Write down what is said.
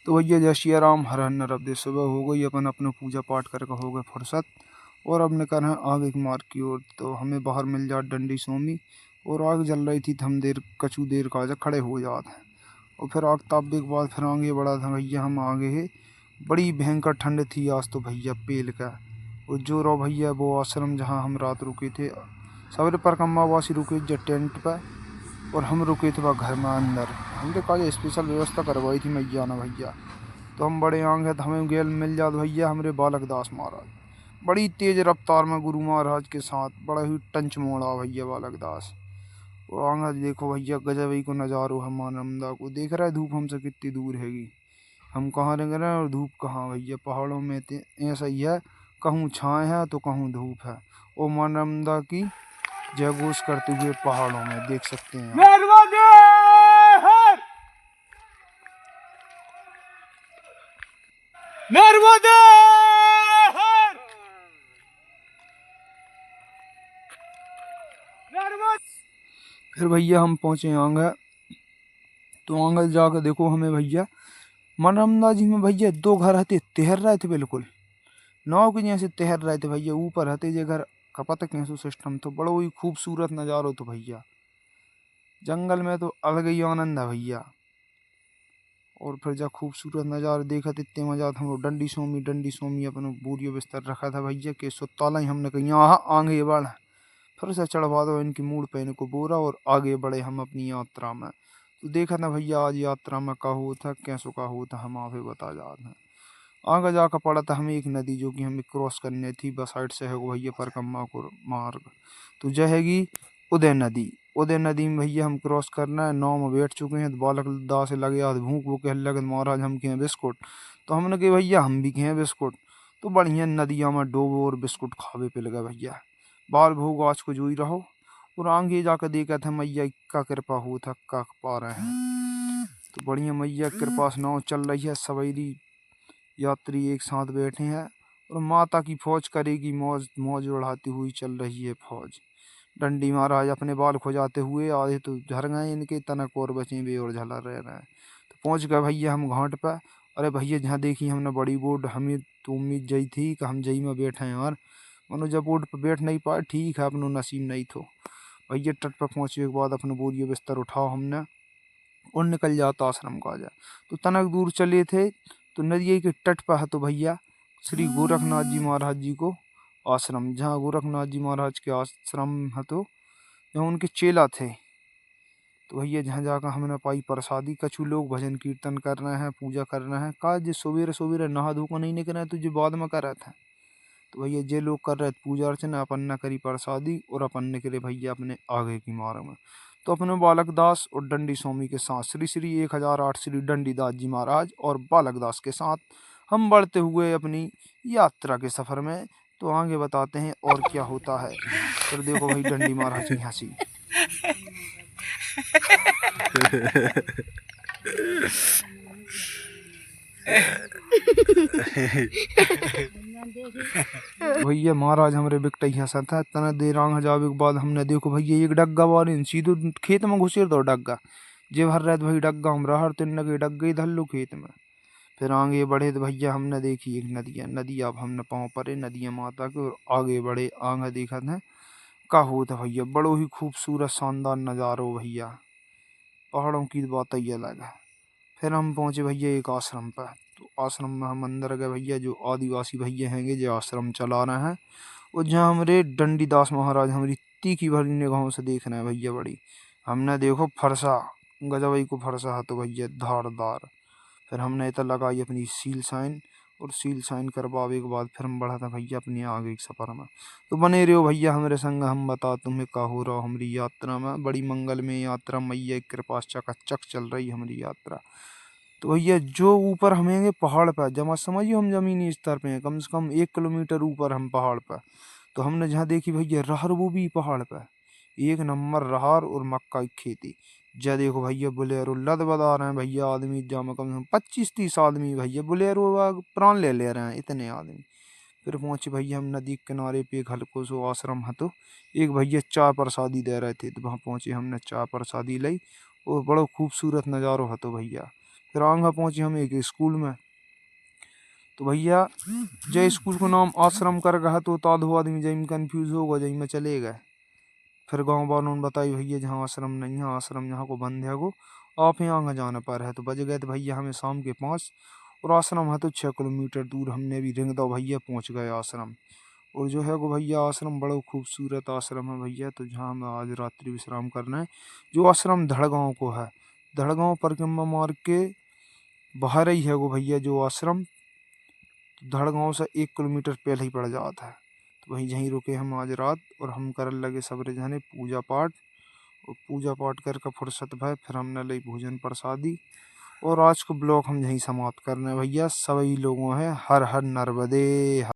तो भैया जय सिया राम, हर हर नरब्दे। सुबह हो गई, अपन अपना पूजा पाठ करके हो गए फुर्सत और अब निकल हैं आगे की मार्ग की ओर। तो हमें बाहर मिल जात डंडी सोमी और आग जल रही थी, तो हम कछु देर का खड़े हो जाते हैं और फिर आग तापने के बाद फिर आगे बढ़ा था भैया। हम आगे है, बड़ी भयंकर ठंड थी आज तो भैया पेल का। और जो रो भैया वो आश्रम जहाँ हम रात रुके थे, सवेरे परिक्रमा वासी रुके जो टेंट पर, और हम रुके थे वह घर में अंदर। हमने कहा स्पेशल व्यवस्था करवाई थी मैया ना भैया। तो हम बड़े आंग है, तो हमें गेल मिल जात भैया हमारे बालक दास महाराज। बड़ी तेज रफ्तार में गुरु महाराज के साथ बड़ा ही टंच मोड़ा भैया बालक दास। और आंगा देखो भैया गजब ही को नज़ारो है। माँ नर्मदा को देख रहा है, धूप हमसे कितनी दूर हैगी, हम कहाँ रह रहे हैं और धूप कहाँ भैया। पहाड़ों में ऐसा ही है, कहूँ छाए है तो कहूँ धूप है। और माँ नर्मदा की जय घोष करते हुए पहाड़ों में देख सकते हैं आप। नर्मदा फिर भैया हम पहुँचे आंगा। तो आंगल जाकर देखो हमें भैया माँ नर्मदा जी में भैया दो घर हते तैर रहे थे, बिल्कुल नाव के जैसे तैर रहे थे भैया। ऊपर हते जे घर कपत कैसो सिस्टम तो बड़ो ही खूबसूरत नज़ारो तो भैया। जंगल में तो अलग ही आनंद है भैया। और फिर जब खूबसूरत नज़ारा देखा तो इतने मजा था। हम डंडी सोमी अपने बोरियो बिस्तर रखा था भैया के सुताला ही। हमने कही यहाँ आगे बढ़, फिर से चढ़वा दो इनकी मूड पे इनको बोरा और आगे बढ़े हम अपनी यात्रा में। तो देखा था भैया आज यात्रा में का होता कैसो का होता, हम आप बता जाते हैं। आगे जाकर पड़ा था हमें एक नदी जो कि हमें क्रॉस करनी थी, बस साइड से है वो भैया परिक्रमा को मार्ग। तो जहेगी उदय नदी। उदय नदी में भैया हम क्रॉस करना है, नाव में बैठ चुके हैं। तो बालक दास से लगे आज भूख वो कह लगे महाराज हम कहें बिस्कुट। तो हमने कहा भैया हम भी कहें बिस्कुट। तो बढ़िया नदिया में डोबो और बिस्कुट खावे पे लगा भैया। बाल भोग आज को जोई रहो। और आगे जाकर देखा था मैया का कृपा हो था का पा रहे हैं। तो बढ़िया मैया कृपा से नाव चल रही है, सवेरी यात्री एक साथ बैठे हैं और माता की फौज करेगी मौज, मौज उड़ाती हुई चल रही है फौज। डंडी महाराज अपने बाल खुजाते हुए आधे तो झर गए इनके, तनक और बचे भी और झला रह रहे हैं। तो पहुंच गए भैया हम घाट पर। अरे भैया जहाँ देखी हमने बड़ी बोर्ड, हमें तो उम्मीद जई थी कि हम जई में बैठे हैं यार। मनो जब बोर्ड पर बैठ नहीं पाए, ठीक है अपनो नसीब नहीं थो। भैया तट पर पहुँचने के बाद अपने बोरियो बिस्तर उठाओ हमने और निकल जाता आश्रम का जा। तो तनक दूर चले थे तो नदिया के तट पर है तो भैया श्री गोरखनाथ जी महाराज जी को आश्रम, जहाँ गोरखनाथ जी महाराज के आश्रम है तो जहाँ उनके चेला थे। तो भैया जहाँ जाकर हमने पाई प्रसादी। कछु लोग भजन कीर्तन कर रहे हैं, पूजा कर रहे हैं। कहा जो सवेरे सवेरे नहा धो को नहीं निकल रहे तो जो बाद में कर रहे थे। तो भैया जे लोग कर रहे थे पूजा अर्चना, अपन ने करी प्रसादी और अपन निकले भैया अपने आगे की मार्ग में। तो अपने बालक दास और डंडी स्वामी के साथ श्री श्री 1008 श्री डंडी दास जी महाराज और बालक दास के साथ हम बढ़ते हुए अपनी यात्रा के सफर में। तो आगे बताते हैं और क्या होता है। फिर देखो भाई डंडी महाराज की हंसी। भैया महाराज हमारे बिकट हंसा था। तना देर आंग जावे के बाद हमने देखो भैया एक डग्गा वाले सीधो खेत में घुसेर दो डग्गा जे भर रहे भाई डग्गा हम रहा तीन लगे डग्गे ही धल्लो खेत में। फिर आगे बढ़े तो भैया हमने देखी एक नदी अब हमने पाँव परे नदिया माता के और आगे बढ़े। आगे देखा था का होता भैया बड़ो ही खूबसूरत शानदार नज़ारो भैया, पहाड़ों की बात ही अलग है। फिर हम पहुँचे भैया एक आश्रम पर। तो आश्रम में हम अंदर गए भैया, जो आदिवासी भैया हैंगे जो आश्रम चला रहे हैं और जहाँ हमारे डंडी दास महाराज हमारी तीखी भरी निगाहों से देख रहे हैं भैया। बड़ी हमने देखो फरसा गजबई को फरसा है तो भैया धारदार। फिर हमने इतना लगाई अपनी सील साइन और सील साइन करवावे के बाद फिर हम बढ़ा था भैया अपनी आगे के सफ़र में। तो बने रहो भैया हमारे संग, हम बता तुम्हें का हो रहा हमारी यात्रा में। बड़ी मंगल में यात्रा, मैया की कृपा चकाचक चल रही हमारी यात्रा। तो भैया जो ऊपर हमें पहाड़ पर जमा समझिए हम जमीनी स्तर पे हैं, कम से कम 1 किलोमीटर ऊपर हम पहाड़ पर। तो हमने जहाँ देखी भैया रहर वो भी पहाड़ पर एक नंबर रहर और मक्का की खेती। जा देखो भैया बोलेरो लद बदा रहे हैं भैया आदमी, जामा कम से कम 25-30 आदमी भैया बोलेरो प्राण ले रहे हैं इतने आदमी। फिर पहुंचे भैया हम नदी के किनारे पे एक हल्को सो आश्रम है तो एक भैया चाय प्रसादी दे रहे थे। तो वहाँ पहुंचे हमने चाय प्रसादी ली और बड़ो खूबसूरत नज़ारो है तो भैया। फिर आंगा पहुंचे हम एक स्कूल में। तो भैया जय स्कूल को नाम आश्रम कर गया तो ताधो आदमी जई में कन्फ्यूज होगा, जई में चले गए। फिर गाँव वालों ने बताई भैया जहाँ आश्रम नहीं है, आश्रम यहाँ को बंद है, को आप यहाँ आगे जाना पर है। तो बज गए थे भैया हमें शाम के 5 और आश्रम है तो 6 किलोमीटर दूर। हमने भी रिंग दो भैया पहुँच गए आश्रम। और जो है वो भैया आश्रम बड़ा खूबसूरत आश्रम है भैया। तो जहाँ हम आज रात्रि विश्राम करना है, जो आश्रम धड़गांव को है, धड़गांव परिक्रमा मार्ग के बाहर ही है वो भैया जो आश्रम। धड़गांव से 1 किलोमीटर पहले ही पड़ जाता है। तो वहीं यहीं रुके हम आज रात और हम करने लगे सबरे जाने पूजा पाठ। और पूजा पाठ करके फुर्सत भय फिर हमने ली भोजन प्रसादी। और आज को ब्लॉग हम यहीं समाप्त करने भैया। सभी लोगों है हर हर नर्मदे।